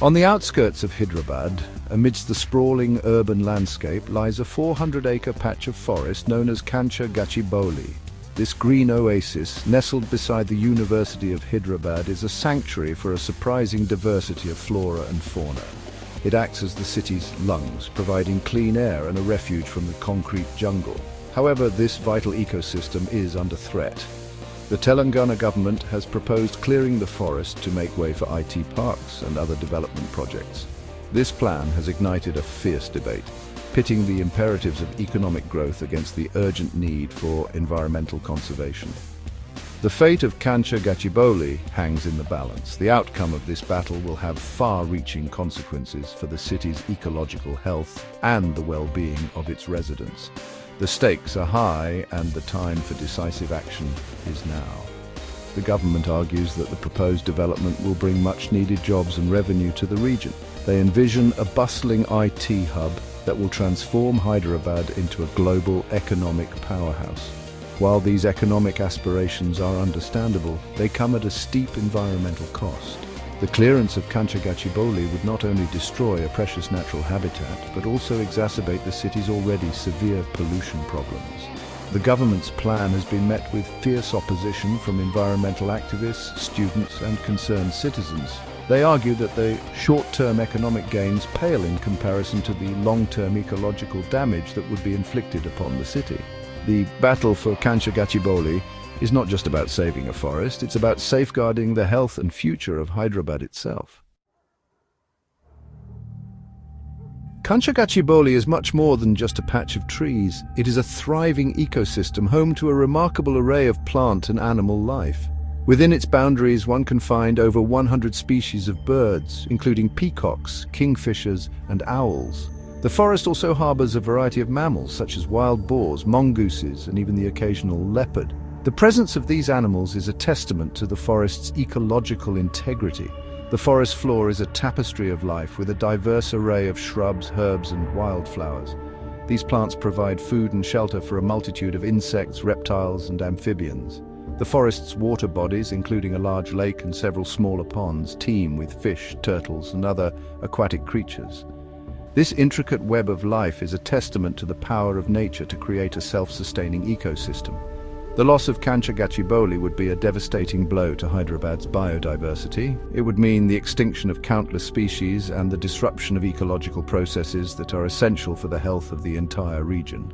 On the outskirts of Hyderabad, amidst the sprawling urban landscape, lies a 400-acre patch of forest known as Kancha Gachibowli. This green oasis, nestled beside the University of Hyderabad, is a sanctuary for a surprising diversity of flora and fauna. It acts as the city's lungs, providing clean air and a refuge from the concrete jungle. However, this vital ecosystem is under threat. The Telangana government has proposed clearing the forest to make way for IT parks and other development projects. This plan has ignited a fierce debate, pitting the imperatives of economic growth against the urgent need for environmental conservation. The fate of Kancha Gachibowli hangs in the balance. The outcome of this battle will have far-reaching consequences for the city's ecological health and the well-being of its residents. The stakes are high and the time for decisive action is now. The government argues that the proposed development will bring much-needed jobs and revenue to the region. They envision a bustling IT hub that will transform Hyderabad into a global economic powerhouse. While these economic aspirations are understandable, they come at a steep environmental cost. The clearance of Kancha Gachibowli would not only destroy a precious natural habitat, but also exacerbate the city's already severe pollution problems. The government's plan has been met with fierce opposition from environmental activists, students, and concerned citizens. They argue that the short-term economic gains pale in comparison to the long-term ecological damage that would be inflicted upon the city. The battle for Kancha Gachibowli is not just about saving a forest, it's about safeguarding the health and future of Hyderabad itself. Kancha Gachibowli is much more than just a patch of trees. It is a thriving ecosystem home to a remarkable array of plant and animal life. Within its boundaries, one can find over 100 species of birds, including peacocks, kingfishers, and owls. The forest also harbors a variety of mammals, such as wild boars, mongooses, and even the occasional leopard. The presence of these animals is a testament to the forest's ecological integrity. The forest floor is a tapestry of life with a diverse array of shrubs, herbs, and wildflowers. These plants provide food and shelter for a multitude of insects, reptiles, and amphibians. The forest's water bodies, including a large lake and several smaller ponds, teem with fish, turtles, and other aquatic creatures. This intricate web of life is a testament to the power of nature to create a self-sustaining ecosystem. The loss of Kancha Gachibowli would be a devastating blow to Hyderabad's biodiversity. It would mean the extinction of countless species and the disruption of ecological processes that are essential for the health of the entire region.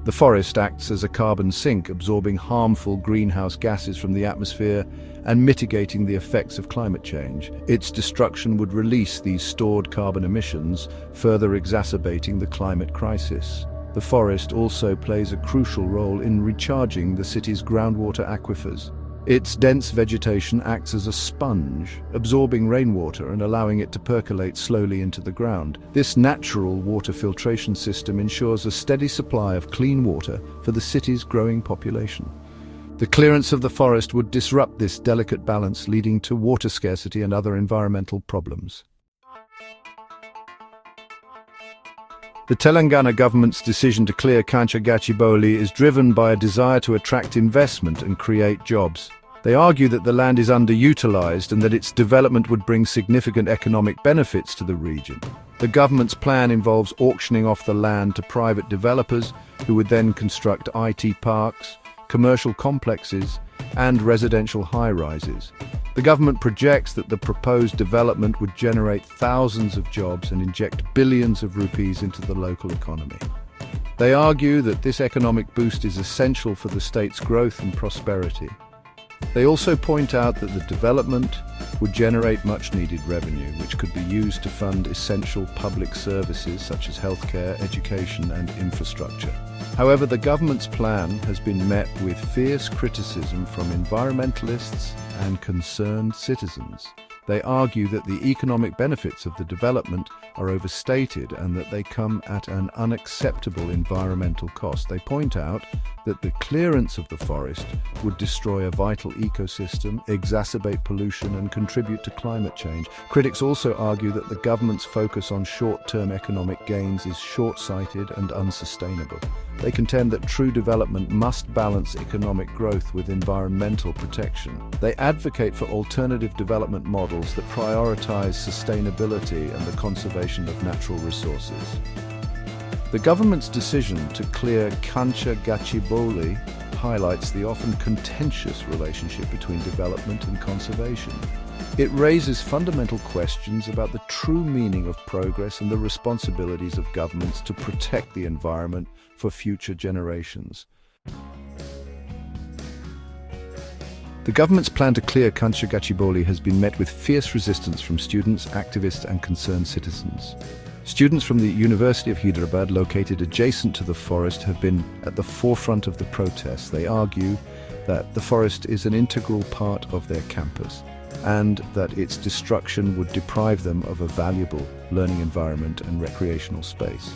The forest acts as a carbon sink, absorbing harmful greenhouse gases from the atmosphere and mitigating the effects of climate change. Its destruction would release these stored carbon emissions, further exacerbating the climate crisis. The forest also plays a crucial role in recharging the city's groundwater aquifers. Its dense vegetation acts as a sponge, absorbing rainwater and allowing it to percolate slowly into the ground. This natural water filtration system ensures a steady supply of clean water for the city's growing population. The clearance of the forest would disrupt this delicate balance, leading to water scarcity and other environmental problems. The Telangana government's decision to clear Kancha Gachibowli is driven by a desire to attract investment and create jobs. They argue that the land is underutilized and that its development would bring significant economic benefits to the region. The government's plan involves auctioning off the land to private developers who would then construct IT parks, commercial complexes, and residential high-rises. The government projects that the proposed development would generate thousands of jobs and inject billions of rupees into the local economy. They argue that this economic boost is essential for the state's growth and prosperity. They also point out that the development would generate much-needed revenue, which could be used to fund essential public services such as healthcare, education, and infrastructure. However, the government's plan has been met with fierce criticism from environmentalists and concerned citizens. They argue that the economic benefits of the development are overstated and that they come at an unacceptable environmental cost. They point out that the clearance of the forest would destroy a vital ecosystem, exacerbate pollution, and contribute to climate change. Critics also argue that the government's focus on short-term economic gains is short-sighted and unsustainable. They contend that true development must balance economic growth with environmental protection. They advocate for alternative development models principles that prioritize sustainability and the conservation of natural resources. The government's decision to clear Kancha Gachibowli highlights the often contentious relationship between development and conservation. It raises fundamental questions about the true meaning of progress and the responsibilities of governments to protect the environment for future generations. The government's plan to clear Kancha Gachibowli has been met with fierce resistance from students, activists, and concerned citizens. Students from the University of Hyderabad, located adjacent to the forest, have been at the forefront of the protests. They argue that the forest is an integral part of their campus and that its destruction would deprive them of a valuable learning environment and recreational space.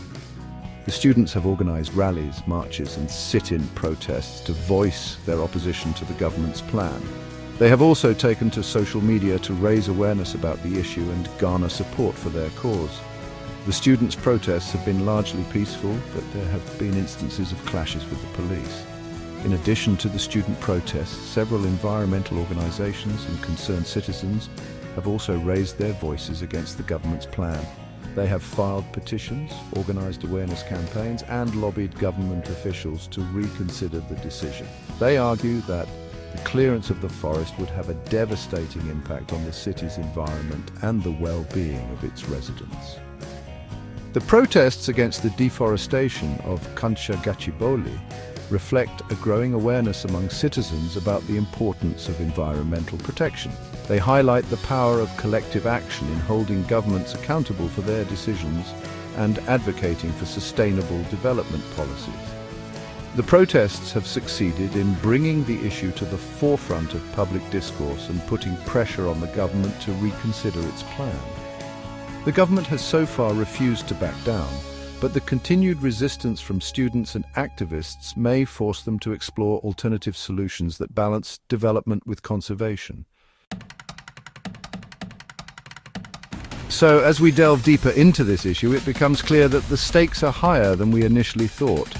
The students have organized rallies, marches, and sit-in protests to voice their opposition to the government's plan. They have also taken to social media to raise awareness about the issue and garner support for their cause. The students' protests have been largely peaceful, but there have been instances of clashes with the police. In addition to the student protests, several environmental organizations and concerned citizens have also raised their voices against the government's plan. They have filed petitions, organized awareness campaigns, and lobbied government officials to reconsider the decision. They argue that the clearance of the forest would have a devastating impact on the city's environment and the well-being of its residents. The protests against the deforestation of Kancha Gachibowli reflect a growing awareness among citizens about the importance of environmental protection. They highlight the power of collective action in holding governments accountable for their decisions and advocating for sustainable development policies. The protests have succeeded in bringing the issue to the forefront of public discourse and putting pressure on the government to reconsider its plan. The government has so far refused to back down, but the continued resistance from students and activists may force them to explore alternative solutions that balance development with conservation. So, as we delve deeper into this issue, it becomes clear that the stakes are higher than we initially thought.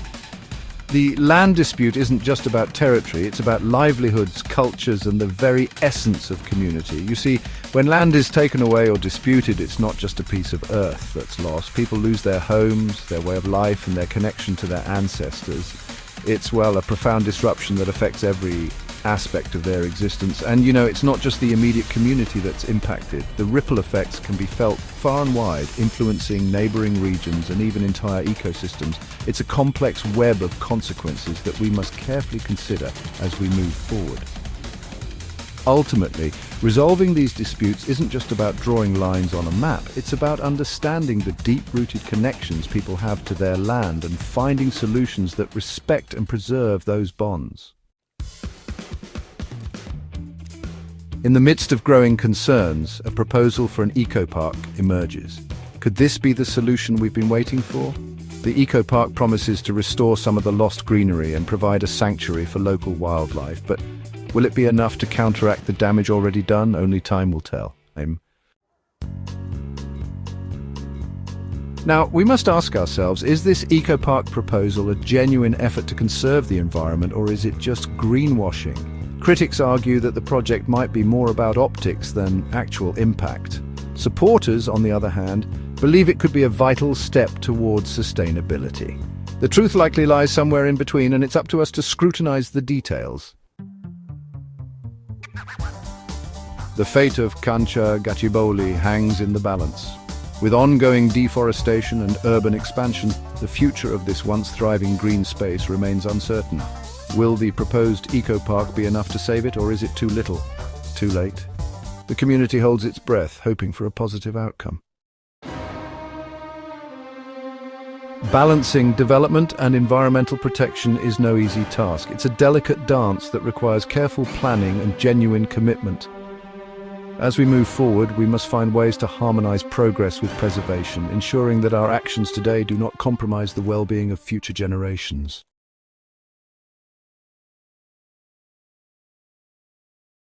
The land dispute isn't just about territory, it's about livelihoods, cultures, and the very essence of community. You see, when land is taken away or disputed, it's not just a piece of earth that's lost. People lose their homes, their way of life, and their connection to their ancestors. It's, well, a profound disruption that affects every aspect of their existence. And, it's not just the immediate community that's impacted. The ripple effects can be felt far and wide, influencing neighboring regions and even entire ecosystems. It's a complex web of consequences that we must carefully consider as we move forward. Ultimately, resolving these disputes isn't just about drawing lines on a map, it's about understanding the deep-rooted connections people have to their land and finding solutions that respect and preserve those bonds. In the midst of growing concerns, a proposal for an eco-park emerges. Could this be the solution we've been waiting for? The eco-park promises to restore some of the lost greenery and provide a sanctuary for local wildlife, but will it be enough to counteract the damage already done? Only time will tell. Now, we must ask ourselves, is this eco-park proposal a genuine effort to conserve the environment, or is it just greenwashing? Critics argue that the project might be more about optics than actual impact. Supporters, on the other hand, believe it could be a vital step towards sustainability. The truth likely lies somewhere in between, and it's up to us to scrutinize the details. The fate of Kancha Gachibowli hangs in the balance. With ongoing deforestation and urban expansion, the future of this once thriving green space remains uncertain. Will the proposed eco-park be enough to save it, or is it too little, too late? The community holds its breath, hoping for a positive outcome. Balancing development and environmental protection is no easy task. It's a delicate dance that requires careful planning and genuine commitment. As we move forward, we must find ways to harmonize progress with preservation, ensuring that our actions today do not compromise the well-being of future generations.